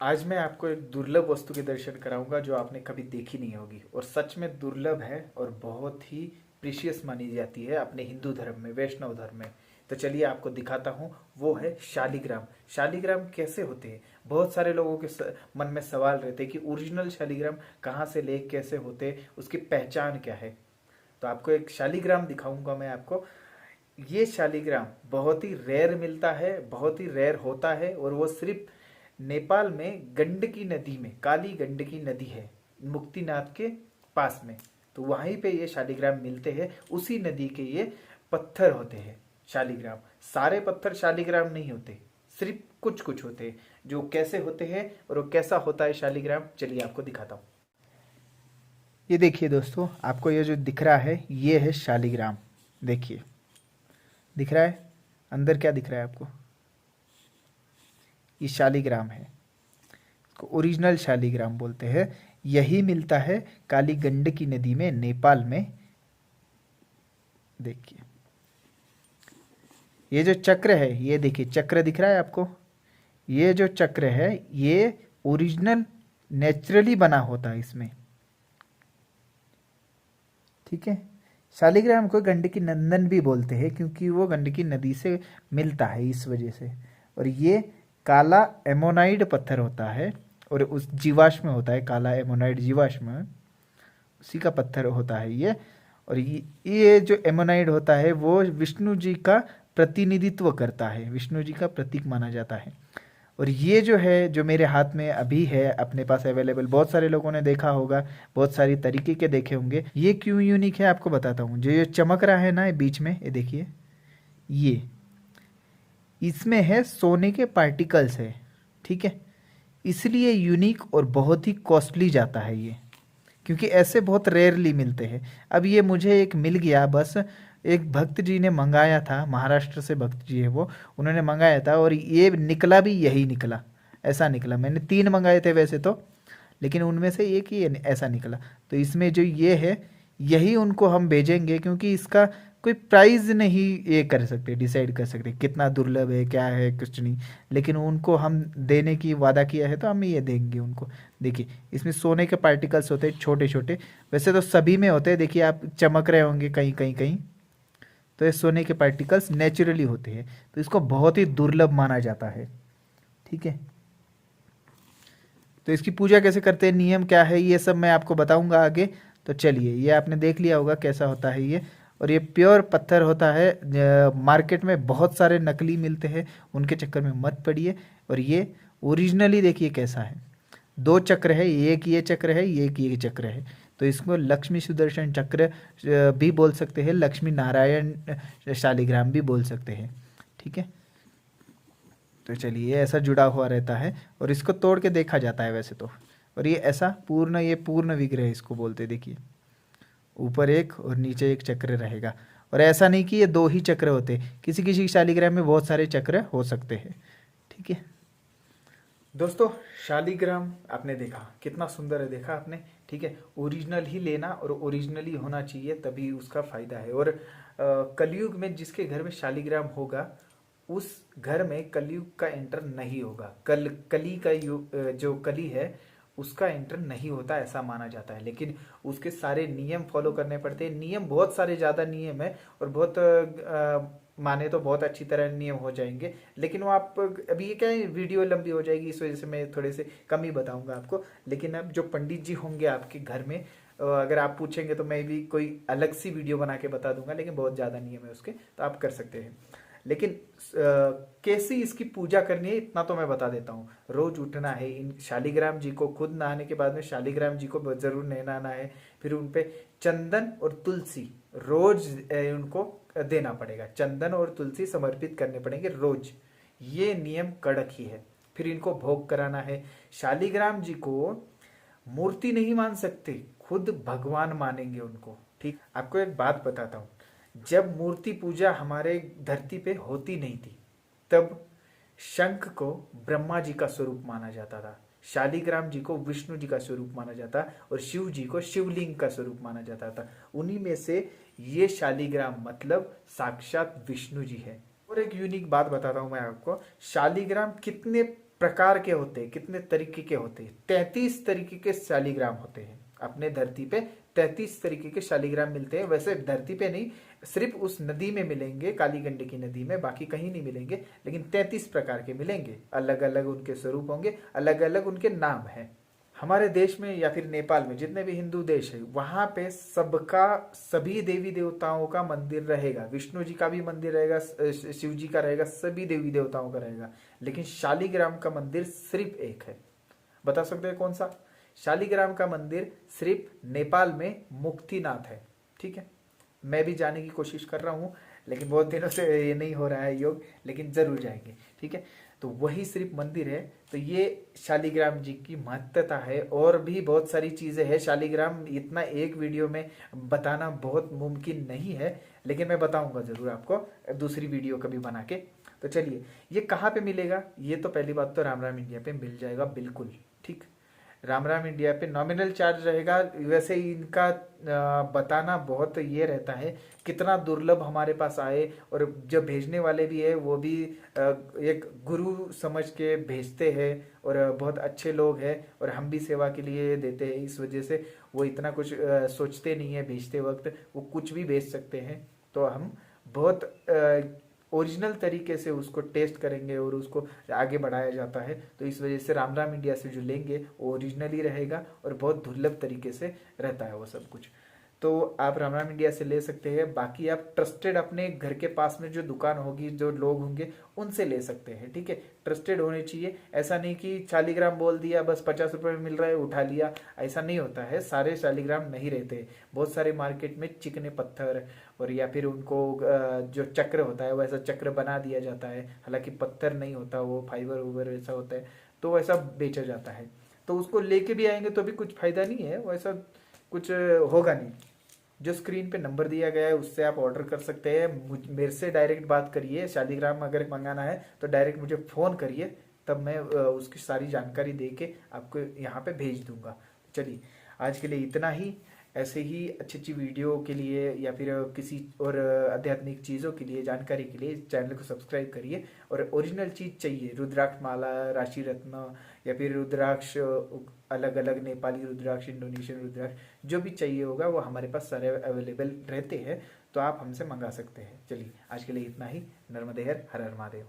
आज मैं आपको एक दुर्लभ वस्तु के दर्शन कराऊंगा जो आपने कभी देखी नहीं होगी और सच में दुर्लभ है और बहुत ही प्रीशियस मानी जाती है अपने हिंदू धर्म में, वैष्णव धर्म में। तो चलिए आपको दिखाता हूँ। वो है शालिग्राम। शालिग्राम कैसे होते हैं? बहुत सारे लोगों के मन में सवाल रहते हैं कि ओरिजिनल शालिग्राम कहाँ से ले, कैसे होते, उसकी पहचान क्या है। तो आपको एक शालिग्राम दिखाऊंगा मैं आपको। ये शालिग्राम बहुत ही रेयर मिलता है, बहुत ही रेयर होता है और वो सिर्फ नेपाल में गंडकी नदी में, काली गंडकी नदी है मुक्तिनाथ के पास में, तो वहीं पे ये शालिग्राम मिलते हैं। उसी नदी के ये पत्थर होते हैं शालिग्राम। सारे पत्थर शालिग्राम नहीं होते, सिर्फ कुछ कुछ होते हैं। जो कैसे होते हैं और वो कैसा होता है शालिग्राम, चलिए आपको दिखाता हूँ। ये देखिए दोस्तों, आपको ये जो दिख रहा है ये है शालिग्राम। देखिए, दिख रहा है अंदर क्या दिख रहा है आपको? ये शालिग्राम है, इसको ओरिजिनल शालिग्राम बोलते हैं। यही मिलता है काली गंडकी नदी में, नेपाल में। देखिए ये जो चक्र है, ये देखिए चक्र दिख रहा है आपको? ये जो चक्र है ये ओरिजिनल नेचुरली बना होता है इसमें, ठीक है। शालिग्राम को गंडकी नंदन भी बोलते हैं क्योंकि वो गंडकी नदी से मिलता है इस वजह से। और ये काला एमोनाइड पत्थर होता है और उस जीवाश्म होता है, काला एमोनाइड जीवाश्म, उसी का पत्थर होता है ये। और ये जो एमोनाइड होता है वो विष्णु जी का प्रतिनिधित्व करता है, विष्णु जी का प्रतीक माना जाता है। और ये जो है, जो मेरे हाथ में अभी है अपने पास अवेलेबल, बहुत सारे लोगों ने देखा होगा, बहुत सारी तरीके के देखे होंगे। ये क्यों यूनिक है आपको बताता हूँ। जो ये चमक रहा है ना ये बीच में, ये देखिए, ये इसमें है सोने के पार्टिकल्स है, ठीक है। इसलिए यूनिक और बहुत ही कॉस्टली जाता है ये, क्योंकि ऐसे बहुत रेयरली मिलते हैं। अब ये मुझे एक मिल गया, बस एक भक्त जी ने मंगाया था, महाराष्ट्र से भक्त जी है वो, उन्होंने मंगाया था और ये निकला भी यही निकला, ऐसा निकला। मैंने 3 मंगाए थे वैसे तो, लेकिन उनमें से एक ही ऐसा निकला। तो इसमें जो ये है यही उनको हम भेजेंगे, क्योंकि इसका कोई प्राइस नहीं ये कर सकते, डिसाइड कर सकते कितना दुर्लभ है, क्या है, कुछ नहीं। लेकिन उनको हम देने की वादा किया है तो हम ये देंगे उनको। देखिए इसमें सोने के पार्टिकल्स होते हैं छोटे छोटे, वैसे तो सभी में होते हैं, देखिए आप चमक रहे होंगे कहीं कहीं कहीं, तो ये सोने के पार्टिकल्स नेचुरली होते हैं, तो इसको बहुत ही दुर्लभ माना जाता है, ठीक है। तो इसकी पूजा कैसे करते हैं, नियम क्या है, ये सब मैं आपको बताऊंगा आगे। तो चलिए, ये आपने देख लिया होगा कैसा होता है ये। और ये प्योर पत्थर होता है, मार्केट में बहुत सारे नकली मिलते हैं, उनके चक्कर में मत पड़िए। और ये ओरिजिनली देखिए कैसा है। 2 चक्र है, एक ये चक्र है, एक ये चक्र है। तो इसको लक्ष्मी सुदर्शन चक्र भी बोल सकते हैं, लक्ष्मी नारायण शालिग्राम भी बोल सकते हैं, ठीक है। तो चलिए, ये ऐसा जुड़ा हुआ रहता है और इसको तोड़ के देखा जाता है वैसे तो। और ये ऐसा पूर्ण, ये पूर्ण विग्रह इसको बोलते हैं। देखिए ऊपर एक और नीचे एक चक्र रहेगा। और ऐसा नहीं कि ये 2 ही चक्र होते, किसी किसी शालिग्राम में बहुत सारे चक्र हो सकते हैं, ठीक है दोस्तों। शालिग्राम आपने देखा कितना सुंदर है, देखा आपने, ठीक है। ओरिजिनल ही लेना और ओरिजिनली होना चाहिए, तभी उसका फायदा है। और कलयुग में जिसके घर में शालिग्राम होगा उस घर में कलयुग का एंटर नहीं होगा। कली का जो कली है उसका एंटर नहीं होता, ऐसा माना जाता है। लेकिन उसके सारे नियम फॉलो करने पड़ते हैं। नियम बहुत सारे, ज़्यादा नियम है और बहुत माने तो बहुत अच्छी तरह नियम हो जाएंगे। लेकिन वो आप, अभी ये क्या है, वीडियो लंबी हो जाएगी, इस वजह से मैं थोड़े से कम ही बताऊंगा आपको। लेकिन अब जो पंडित जी होंगे आपके घर में, अगर आप पूछेंगे तो मैं भी कोई अलग सी वीडियो बना के बता दूंगा, लेकिन बहुत ज़्यादा नियम है उसके, तो आप कर सकते हैं। लेकिन कैसी इसकी पूजा करनी है इतना तो मैं बता देता हूँ। रोज उठना है, इन शालिग्राम जी को खुद नहाने के बाद में शालिग्राम जी को जरूर नहलाना है। फिर उन पे चंदन और तुलसी रोज उनको देना पड़ेगा, चंदन और तुलसी समर्पित करने पड़ेंगे रोज, ये नियम कड़क ही है। फिर इनको भोग कराना है। शालिग्राम जी को मूर्ति नहीं मान सकते, खुद भगवान मानेंगे उनको, ठीक। आपको एक बात बताता हूँ, जब मूर्ति पूजा हमारे धरती पे होती नहीं थी तब शंख को ब्रह्मा जी का स्वरूप माना जाता था, शालिग्राम जी को विष्णु जी का स्वरूप माना जाता और शिव जी को शिवलिंग का स्वरूप माना जाता था। उन्हीं में से ये शालिग्राम मतलब साक्षात विष्णु जी है। और एक यूनिक बात बताता हूं मैं आपको, शालिग्राम कितने प्रकार के होते हैं, कितने तरीके के होते हैं? 33 तरीके के शालिग्राम होते हैं अपने धरती पे। 33 तरीके के शालिग्राम मिलते हैं। वैसे धरती पे नहीं, सिर्फ उस नदी में मिलेंगे, काली गंडकी नदी में, बाकी कहीं नहीं मिलेंगे। लेकिन 33 प्रकार के मिलेंगे, अलग अलग उनके स्वरूप होंगे, अलग अलग उनके नाम हैं। हमारे देश में या फिर नेपाल में जितने भी हिंदू देश है, वहां पे सबका, सभी देवी देवताओं का मंदिर रहेगा। विष्णु जी का भी मंदिर रहेगा, शिव जी का रहेगा, सभी देवी देवताओं का रहेगा। लेकिन शालिग्राम का मंदिर सिर्फ एक है। बता सकते हैं कौन सा? शालिग्राम का मंदिर सिर्फ नेपाल में मुक्तिनाथ है। ठीक है, मैं भी जाने की कोशिश कर रहा हूँ, लेकिन बहुत दिनों से ये नहीं हो रहा है योग, लेकिन जरूर जाएंगे। ठीक है, तो वही सिर्फ मंदिर है। तो ये शालिग्राम जी की महत्वता है। और भी बहुत सारी चीजें हैं। शालिग्राम इतना एक वीडियो में बताना बहुत मुमकिन नहीं है, लेकिन मैं बताऊंगा जरूर आपको दूसरी वीडियो कभी बना के। तो चलिए, ये कहाँ पे मिलेगा? ये तो पहली बात तो राम राम इंडिया पे मिल जाएगा बिल्कुल। ठीक, राम राम इंडिया पे नॉमिनल चार्ज रहेगा। वैसे ही इनका बताना बहुत ये रहता है, कितना दुर्लभ हमारे पास आए। और जो भेजने वाले भी है वो भी एक गुरु समझ के भेजते हैं, और बहुत अच्छे लोग हैं, और हम भी सेवा के लिए देते हैं। इस वजह से वो इतना कुछ सोचते नहीं है भेजते वक्त, वो कुछ भी भेज सकते हैं। तो हम बहुत ओरिजिनल तरीके से उसको टेस्ट करेंगे और उसको आगे बढ़ाया जाता है। तो इस वजह से राम राम इंडिया से जो लेंगे वो ओरिजिनल ही रहेगा, और बहुत दुर्लभ तरीके से रहता है वो सब कुछ। तो आप राम राम इंडिया से ले सकते हैं। बाकी आप ट्रस्टेड अपने घर के पास में जो दुकान होगी, जो लोग होंगे, उनसे ले सकते हैं। ठीक है, ट्रस्टेड होने चाहिए। ऐसा नहीं कि शालिग्राम बोल दिया बस 50 रुपए में मिल रहा है उठा लिया, ऐसा नहीं होता है। सारे शालिग्राम नहीं रहते। बहुत सारे मार्केट में चिकने पत्थर, और या फिर उनको जो चक्र होता है वैसा चक्र बना दिया जाता है। हालांकि पत्थर नहीं होता, वो फाइबर वूबर वैसा होता है, तो वैसा बेचा जाता है। तो उसको लेके भी आएंगे तो भी कुछ फायदा नहीं है, वैसा कुछ होगा नहीं। जो स्क्रीन पे नंबर दिया गया है उससे आप ऑर्डर कर सकते हैं। मेरे से डायरेक्ट बात करिए। शालिग्राम अगर मंगाना है तो डायरेक्ट मुझे फ़ोन करिए, तब मैं उसकी सारी जानकारी दे के आपको यहाँ पे भेज दूंगा। चलिए, आज के लिए इतना ही। ऐसे ही अच्छी अच्छी वीडियो के लिए या फिर किसी और आध्यात्मिक चीज़ों के लिए, जानकारी के लिए चैनल को सब्सक्राइब करिए। और ओरिजिनल चीज़ चाहिए, रुद्राक्ष माला, राशि रत्न, या फिर रुद्राक्ष अलग अलग, नेपाली रुद्राक्ष, इंडोनेशियन रुद्राक्ष, जो भी चाहिए होगा वो हमारे पास सारे अवेलेबल रहते हैं। तो आप हमसे मंगा सकते हैं। चलिए, आज के लिए इतना ही। नर्मदे हर हर महादेव।